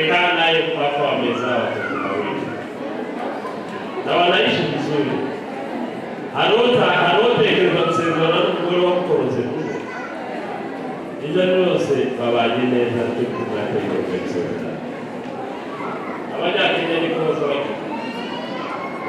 naye mpaka wamezaa watoto wawili na wanaishi vizuri. Harotekereza gusezerana n'umugore wamukoroze kuko ibyo byose babanye neza cyo kugatera gusezerana. Abanyakenya ni koza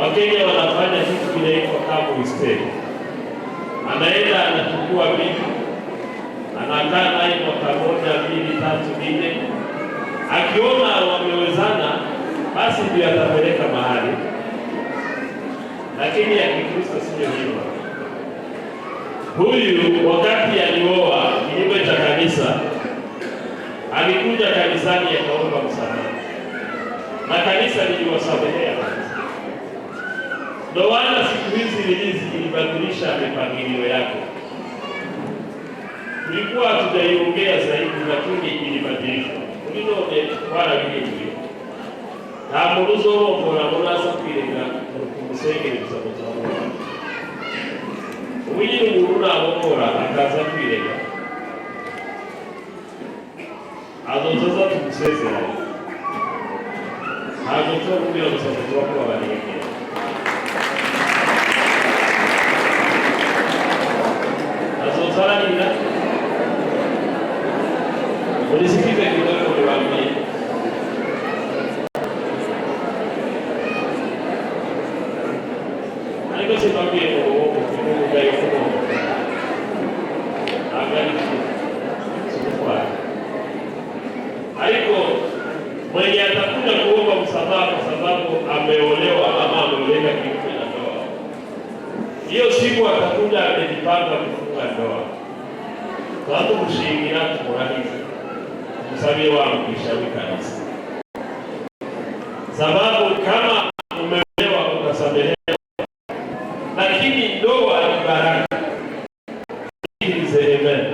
Wakenya wanafanya kitu kinaitwa couple stay. Anaenda anachukua bibi, anakaa naye mwaka moja, 2, 3, 4. Akiona wamewezana, basi ndio atapeleka mahali. Lakini ya Kikristo sio hivyo. Huyu wakati alioa kinyume cha kanisa, alikuja kanisani akaomba msamaha, na kanisa liliwasamehea. Ndoana siku hizi ilibadilisha mipangilio yake. Tulikuwa tutaiongea zaidi, lakini ilibadilika. Ulinoge wala vile na muruzo mbona sakirenga kumusengere bisabozaho ubuye urura abokora akaza kwirenga azoza tumusezeranye azoza kubira bisabozaho ko abarenge azozaranira ulisikize kidogo niwaambie. Niko sipambie kwa gayo kwa agani kwa aliko mwenye atakuja kuomba msamaha kwa sababu ameolewa ama ameoleka kinyume na ndoa, hiyo siku atakuja amejipanga kufunga ndoa. Watu kushingira kumurahisi msamehe wangu kishauri kanisa, sababu kama umeolewa utasamehewa, lakini ndoa ni baraka. Amen.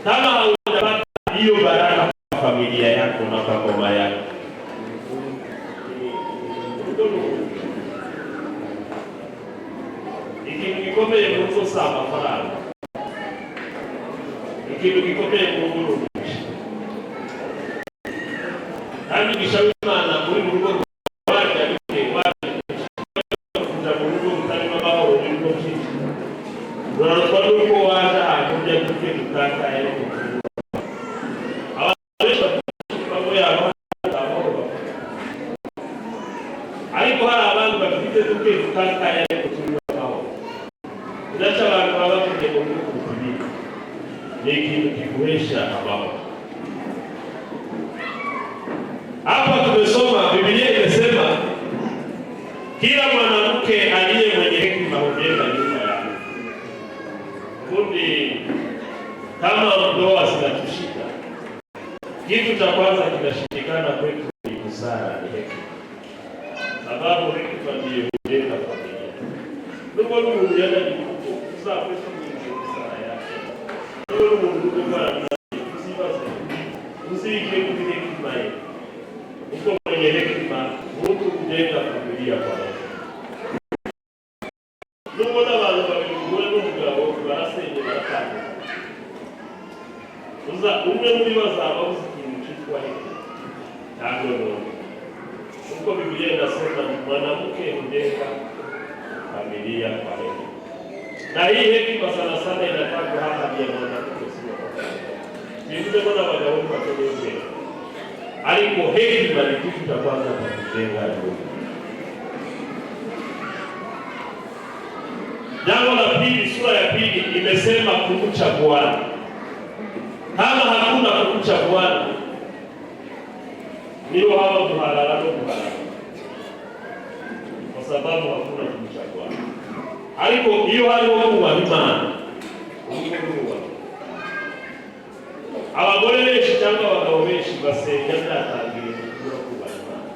Kama hujapata hiyo baraka kwa familia yako na kwa boma yako, ikikomeye Mungu sama faranga, ikikomeye Mungu kandi gishauri Imana muri rugo rwaje ariko kuja mu rugo mutari mabao rugo cyinshi urarutwa nuko waza akujya kuke gutaka yero abasha babo yabo ariko hari abantu bafite kuke gutaka yero kutubaho ndacha abantu baba kuke mu rugo kubibi niki kikuhesha abao. Hapa tumesoma Biblia imesema kila mwanamke aliye mwenye hekima hujenga nyumba yake. Kundi kama ndoa zinatushika, kitu cha kwanza kinashindikana kwetu ni busara, ni hekima. Sababu hekima ndiyo hujenga familia. Ndugu wangu hujenga nyumba, kuzaa kwetu ni busara yake. Ndugu wangu bwana, usije kupiga hekima hii. Uko mwenye hekima, mtu kujenga familia kwa Mungu. Ndugu abantu babiri n'umugabo barasenye baratanga. Umwe muri bazaba uzikintu cyitwa hekima. Ntabwo uko Biblia inasema mwanamke hujenga familia kwa hekima. Na hii hekima sana sana inatakwa hapa ya mwanamke sio kwa. Ndio mbona wanaume watoke aliko hekima ni kitu cha kwanza kwa kujenga nyumba. Jambo la pili, sura ya pili imesema kumcha Bwana. Kama hakuna kumcha Bwana, ndio hapo tuhalala. Kwa sababu hakuna kumcha Bwana. Aliko hiyo hali wao wa imani. Abagore benshi cyangwa abagabo benshi basenga byatangiye kuba Imana.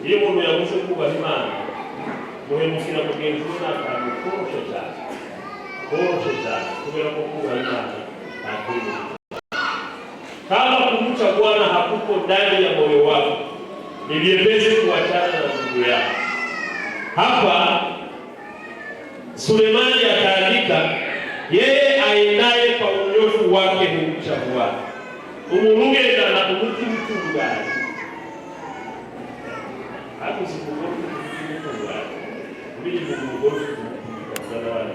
Iyo umuntu yavuze kuba Imana, muhemukira mugenzi we n'akantu koroshe cyane kubera ko kuba Imana ntakwiriye. Kama kumcha Bwana hakuko ndani ya moyo wako, ni vyepesi kuachana na ndugu yako. Hapa Sulemani akaandika, yeye aendaye kwa unyofu wake humcha Bwana. umurugenda na umuti w'itungane ariko sikuvuga w'itungane biri mu mugore ukazana abana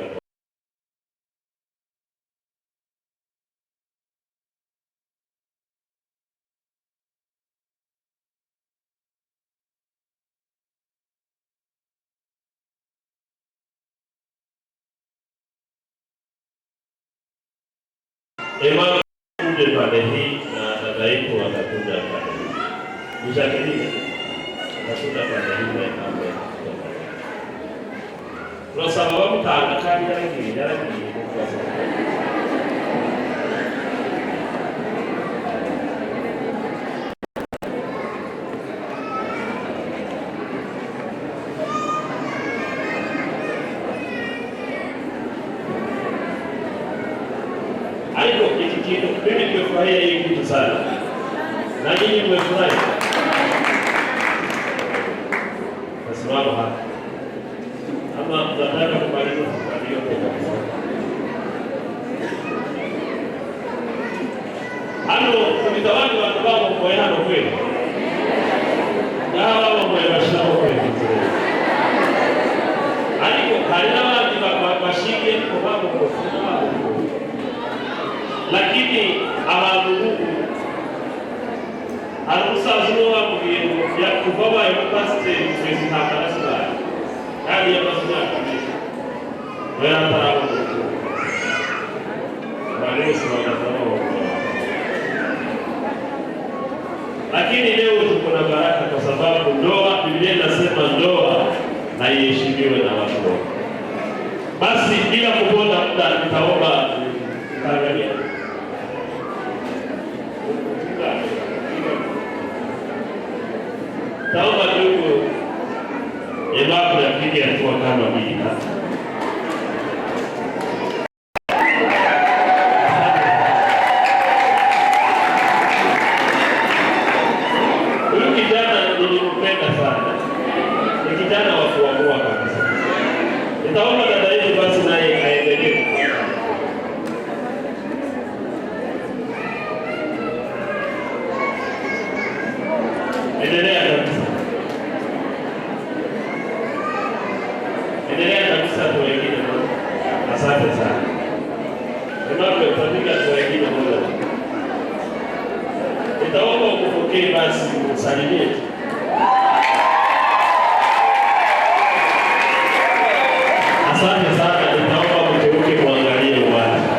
Emang kuja pada hii na dada yetu watakuja pada hii Jacqueline watakuja pada hii na kambe kwa sababu mtaanakani yale mimi nimefurahia hii kitu sana. Na nyinyi mmefurahi? Nasimama hapa. Ama nataka kumaliza safari yote kabisa. Hano kumitawangi watu wao kwa hano kweli. Na wao wamewashao kweli. Aliko kalina watu washike kwa mambo kwa lakini abantu arusazuno wamugiye ya kuva baye pasiteri kwezi ntakarasira kandi yabazina kabisa baya tarabo baresi wanatao lakini leo tuko na baraka kwa sababu ndoa, Biblia inasema ndoa na iheshimiwe na watu wote. Basi bila kupoteza muda nitaomba kuangalia taomba ndugu Emmanuel yapige hatua kama mbili hapa. Huyu kijana nilimpenda sana. Ni kijana wa kuamua kabisa. Nitaomba dada yetu basi naye aendelee. Endelea kabisa. Endelea kabisa kwa wengine. Asante sana. Tunapo tutapiga kwa wengine moja. Nitaomba ukupokee basi usalimie. Asante sana. Nitaomba mteuke muangalie uwanja.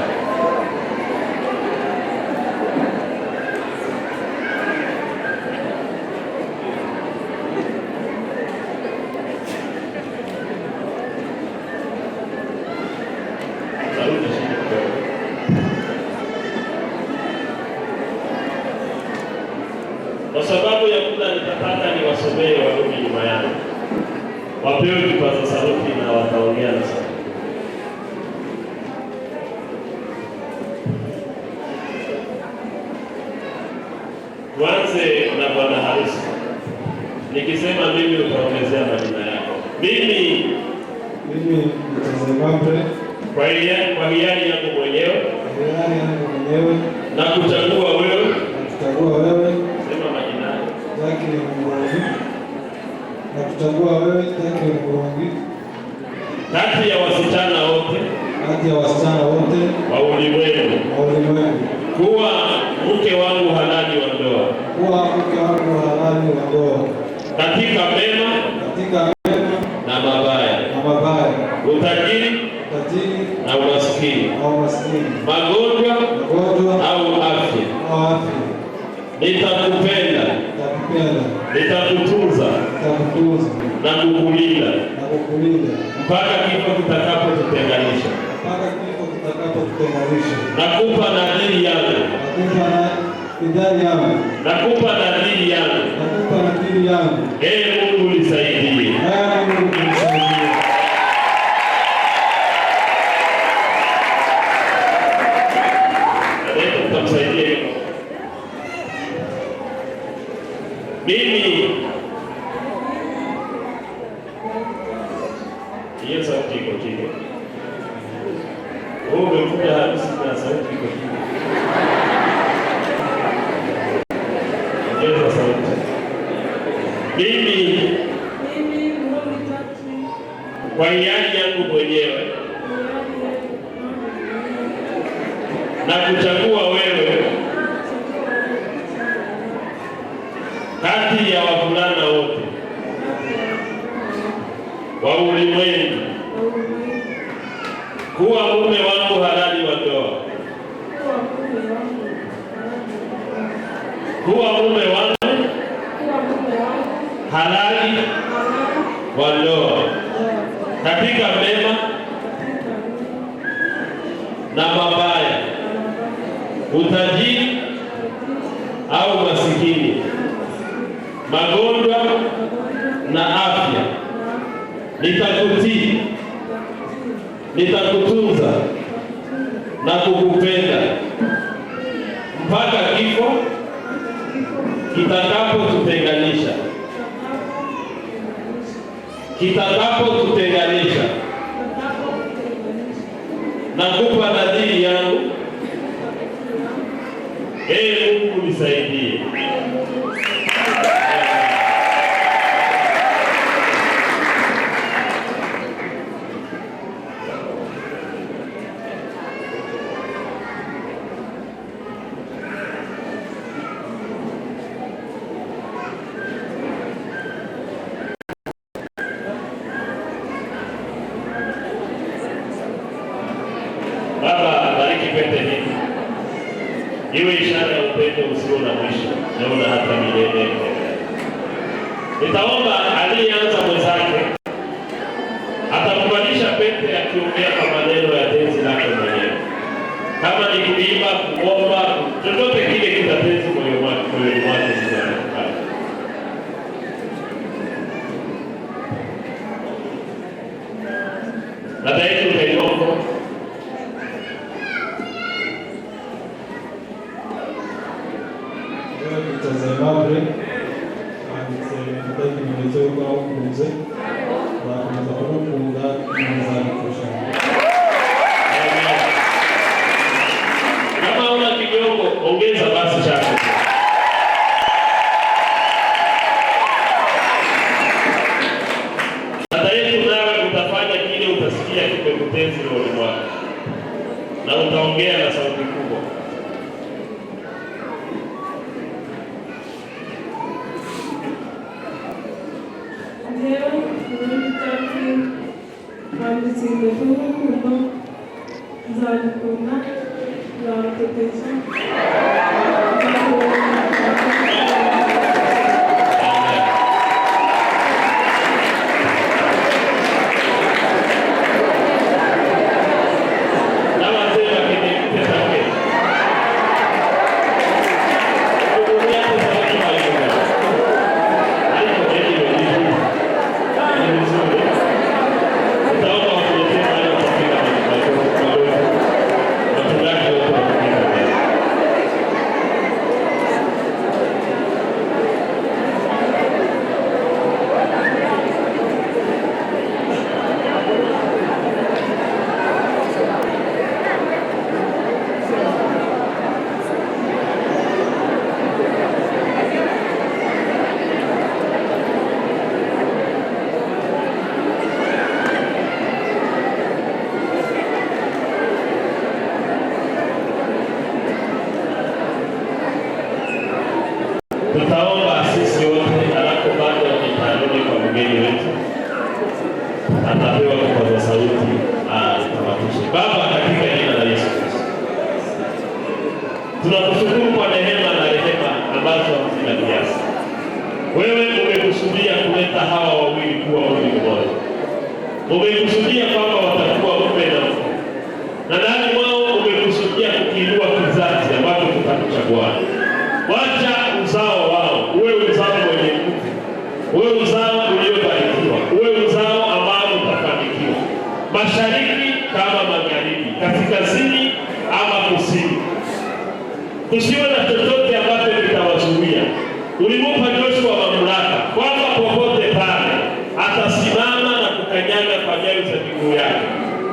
Kwa sababu ya muda nitataka niwasomee warudi nyuma yangu. Wapewe kipaza sauti na wataongea na sauti. Tuanze na bwana harusi. Nikisema mimi utaongezea majina yako. Mimi Mtazamaji kwa hiari yangu mwenyewe na kuchagua wewe sema majina yake ni Mwangi na kuchagua wewe yake ni Mwangi kati ya wasichana wote wa ulimwengu kuwa mke wangu halali wa ndoa katika mema na mabaya utajiri na umaskini magonjwa au afya nitakupenda nitakutunza na kukulinda mpaka kifo kitakapotutenganisha. Nakupa nadhiri yangu ee Mungu nisaidie. Tutamsaidia mimi hiyo sauti iko chini. Wewe umekuja harusi na sauti iko chini. ongeza sauti. Mimi kwa hiari yangu mwenyewe na kuchagua wewe kati ya wavulana wote wa ulimwengu kuwa mume wangu halali wa ndoa, kuwa mume wangu halali wa ndoa katika mema na mabaya, utajiri au masikini, magonjwa na afya. Nitakutii, nitakutunza na kukupenda mpaka kifo kitakapotutenganisha. Nakupa nadhiri yangu, ee Mungu nisaidie. Baba, bariki pete hii iwe ishara ya upendo usio na mwisho leo na hata milele. Nitaomba aliyeanza mwenzake atakubalisha pete akiongea kwa maneno ya tenzi lake mwenyewe, kama ni kuimba, kuomba, chochote kile kitatenzi moyoni mwake. Dada yetu Kailongo, mtazamaji anditse ikimenyetso kwa ukunze bakomeza kumukunda n'imizani kushana. Kama una kidogo ongeza basi chako. Dada yetu, nawe utafanya kile utasikia kipekutenzi rohoni mwako na utaongea na sauti kubwa. Tutaomba sisi wote alafu bado nitarudi kwa mgeni wetu, atapewa kipaza sauti atamatishe. Baba, katika jina la Yesu Kristo, tunakushukuru kwa neema na rehema ambazo hazina kiasi. Wewe umekusudia kuleta hawa wawili kuwa mwili mmoja. Umekusudia kwamba watakuwa mume na mke, na ndani mwao umekusudia kukiinua kizazi ambacho tutakuchagua. Wacha uzao wao uwe uzao mwenye nguvu, uwe uzao uliobarikiwa, uwe uzao ambao utafanikiwa mashariki kama magharibi, kaskazini ama kusini. Kusiwe na chochote ambacho kitawazuia. Ulimupa Joshua mamlaka kwamba popote pale atasimama na kukanyaga kwa nyayo za miguu yake,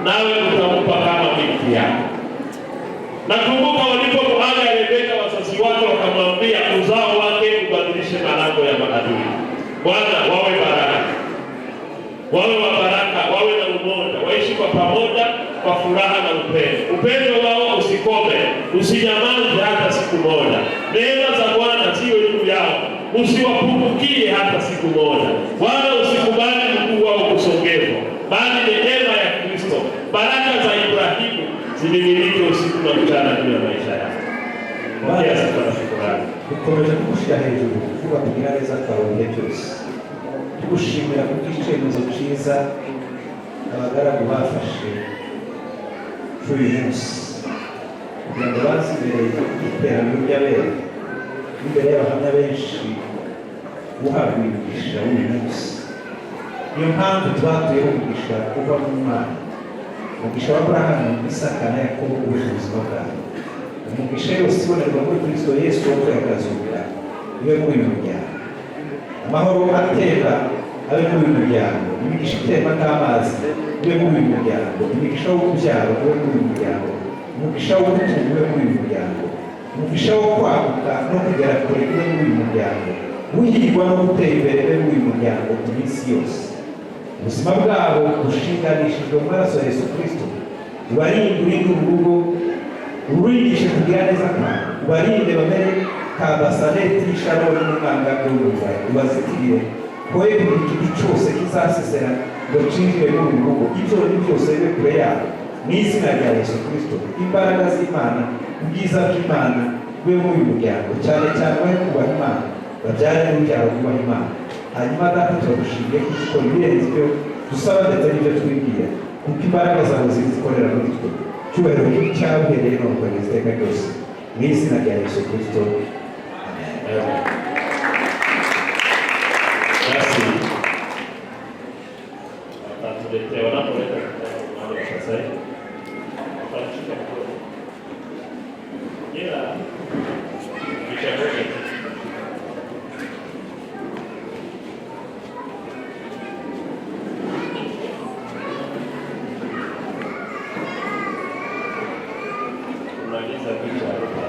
nawe utampa kama milki yako. Nakumbuka walipomuaga Rebeka, wazazi wake wakamwambia uzao wake Bwana wawe baraka, wawe wa baraka, wawe na umoja, waishi kwa pamoja kwa furaha na upendo. Upendo wao usikome, usinyamaze hata siku moja. Neema za Bwana ziwe juu yao, usiwapungukie hata siku moja. Bwana usikubali mguu wao kusongezwa, bali neema ya Kristo, baraka za Ibrahimu zimiminika usiku na mchana juu ya maisha yao. Bwana sifa na shukrani. Dukomeje kugushyira hejuru, kuvuga kugira neza kwawe ibihe byose. Tugushimira kubw'icyemezo cyiza abagaragu bafashe kuri uyu munsi, kugira ngo baze imbere y'iteraniro ry'abera, imbere y'abahamya benshi guhabwa imigisha w'uyu munsi. Niyo mpamvu twatuyeho umugisha uva mu Mana, umugisha wa Aburahamu, Isaka na Yakobo ube mu buzima bwawe. Umugisha yose ibonerwa muri Kristo Yesu wapfuye akazuka ibe muri uyu muryango. Amahoro atera abe muri uyu muryango, imigisha itemba nk'amazi ibe muri uyu muryango, imigisha wo kubyara ube muri uyu muryango, umugisha w'ubutunzi ube muri uyu muryango, umugisha wo kwaguka no kugera kure ube muri uyu muryango, guhirwa no gutera imbere ube muri uyu muryango ku minsi yose. Ubuzima bwabo bushinganishijwe mu maraso ya Yesu Kristo, ubarinde urinde urugo, ururingishe kugira neza kwawe, ubarinde bamere ka Basaneti y'Isharoni n'umwangavu w'uburayi, ubazitire koye buri kintu cyose kizasesera ngo cinjire muri uru rugo, ibyo byose bibe kure yabo mu izina rya Yesu Kristo. Imbaraga z'Imana, ubwiza bw'Imana bube muri uyu muryango, cyane cyane bahe kubaha Imana, babyare n'urubyaro kubaha Imana. Hanyuma data turagushimiye ko uzikora ibirenze ibyo dusaba ndetse n'ibyo twibwira, kuko imbaraga zawe zikorera muri twe. Cyubahiro cyawe uhereye none ukageza iteka ryose, mu izina rya Yesu Kristo. Amen. Basi watatuletea wanapoleta mambo ya sasa hivi, watashika mkono ila kichagoni unaagiza picha hapa.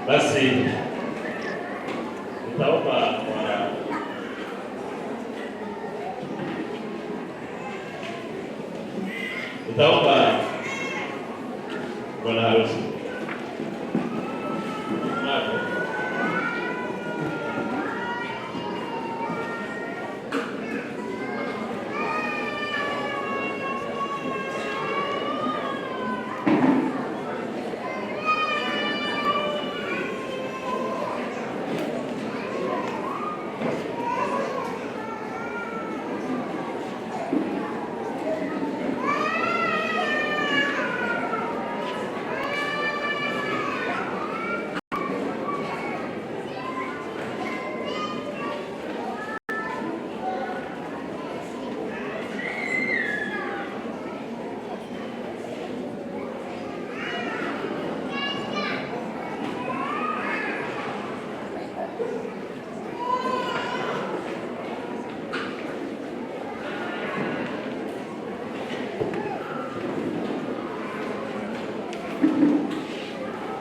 Basi nitaomba bwana harusi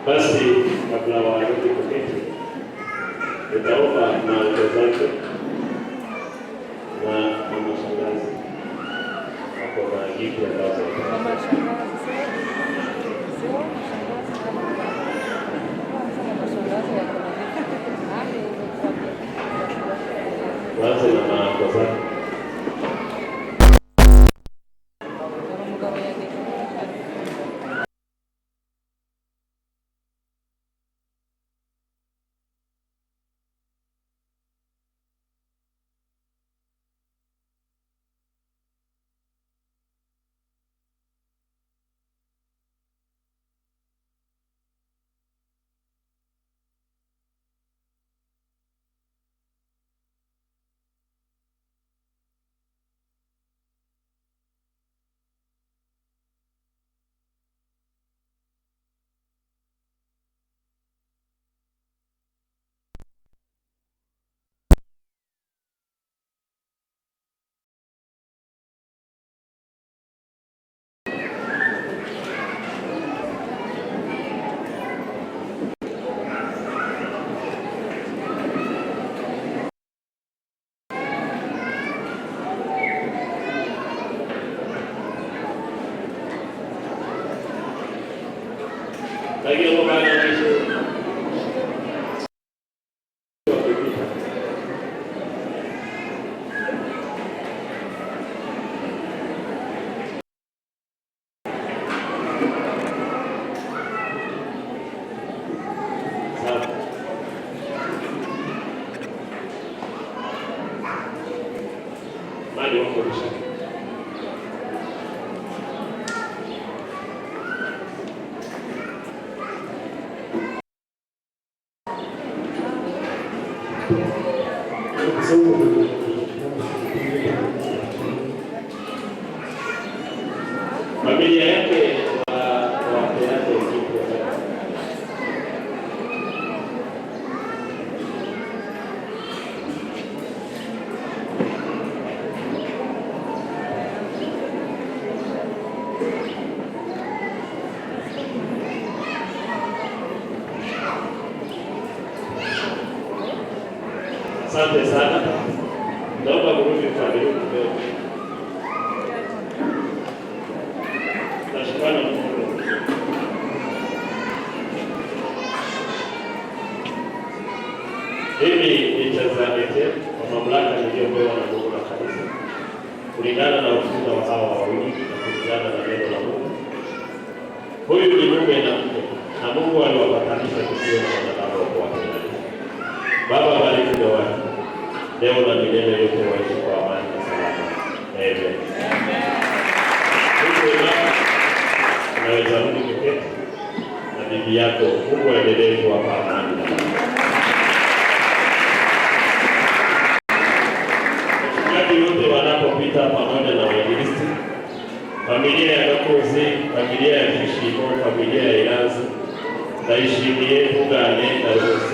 basi kabla warudi kuketi, nitaomba maandiko zake na mama shangazi hapo maagizo ambazo kwanza na maandiko zake. Lakini kwa maana ya mwisho mali wako bishani. Familia yake wake yake kipo. Asante sana. Naomba kurudi familia kidogo. Nashukuru Mungu. Mimi nitazamete kwa mamlaka niliyopewa na Mungu na kanisa. Kulingana na ushuhuda wa hawa wawili na kulingana na neno la Mungu. Huyu ni mume na mke. Na Mungu aliwapatanisha kusiwe na wanadamu wa kuwatenganisha. Baba bariki ndoa yako. Leo na milele yote waishi kwa amani na salama. Amen. Unaweza rudi kuketi na bibi yako. Mungu aendelee kuwapa amani na baraka. Wachungaji wote wanapopita pamoja na wainjilisti, familia ya Gakozi, familia ya Kishimo, familia ya Iranzi, Ndaishimiye, Bugane na Rose